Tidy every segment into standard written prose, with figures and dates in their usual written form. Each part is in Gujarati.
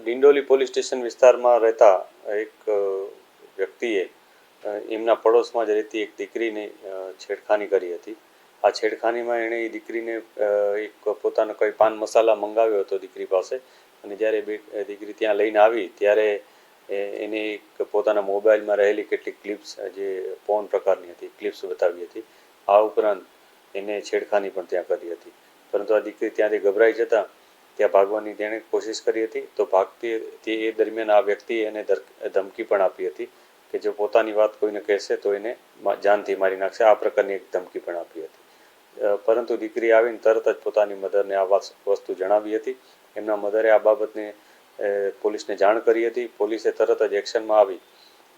ડિંડોલી પોલીસ સ્ટેશન વિસ્તારમાં રહેતા એક વ્યક્તિએ એમના પડોશમાં જ રહેતી એક દીકરીને છેડખાની કરી હતી. આ છેડખાનીમાં એણે એ દીકરીને એક પોતાનો કોઈ પાન મસાલા મંગાવ્યો હતો દીકરી પાસે, અને જ્યારે દીકરી ત્યાં લઈને આવી ત્યારે એને એક પોતાના મોબાઈલમાં રહેલી કેટલીક ક્લિપ્સ જે પોર્ન પ્રકારની હતી ક્લિપ્સ બતાવી હતી. આ ઉપરાંત એને છેડખાની પણ ત્યાં કરી હતી. પરંતુ આ દીકરી ત્યાંથી ગભરાઈ જતાં ત્યાં ભાગવાની તેણે કોશિશ કરી હતી. તો ભાગતી એ દરમિયાન આ વ્યક્તિએ એને ધમકી પણ આપી હતી કે જો પોતાની વાત કોઈને કહેશે તો એને જાનથી મારી નાખશે. આ પ્રકારની એક ધમકી પણ આપી હતી. પરંતુ દીકરી આવીને તરત જ પોતાની મધરને આ વસ્તુ જણાવી હતી. એમના મધરે આ બાબતને પોલીસને જાણ કરી હતી. પોલીસે તરત જ એક્શનમાં આવી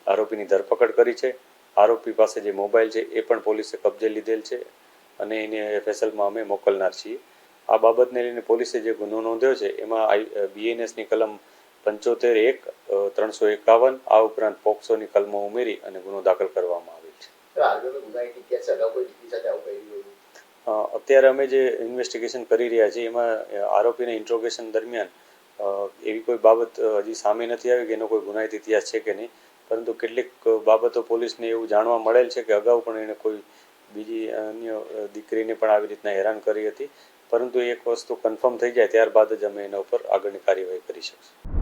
આરોપીની ધરપકડ કરી છે. આરોપી પાસે જે મોબાઈલ છે એ પણ પોલીસે કબજે લીધેલ છે અને એને FSLમાં અમે મોકલનાર છીએ. આ બાબતને લઈને પોલીસે જે ગુનો નોંધ્યો છે એમાં BNSની કલમ 75(1) 351 આ ઉપરાંત પોક્સોની કલમો ઉમેરી અને ગુનો દાખલ કરવામાં આવેલ છે. અત્યારે અમે જે ઇન્વેસ્ટિગેશન કરી રહ્યા છીએ એમાં આરોપીના ઇન્ટ્રોગેશન દરમિયાન એવી કોઈ બાબત હજી સામે નથી આવી કે એનો કોઈ ગુનાહિત ઇતિહાસ છે કે નહીં. પરંતુ કેટલીક બાબતો પોલીસને એવું જાણવા મળેલ છે કે અગાઉ પણ એણે કોઈ બીજી અન્ય દીકરીને પણ આવી રીતના હેરાન કરી હતી. પરંતુ એક વસ્તુ કન્ફર્મ થઈ જાય ત્યારબાદ જ અમે એના ઉપર આગળની કાર્યવાહી કરી શકીશું.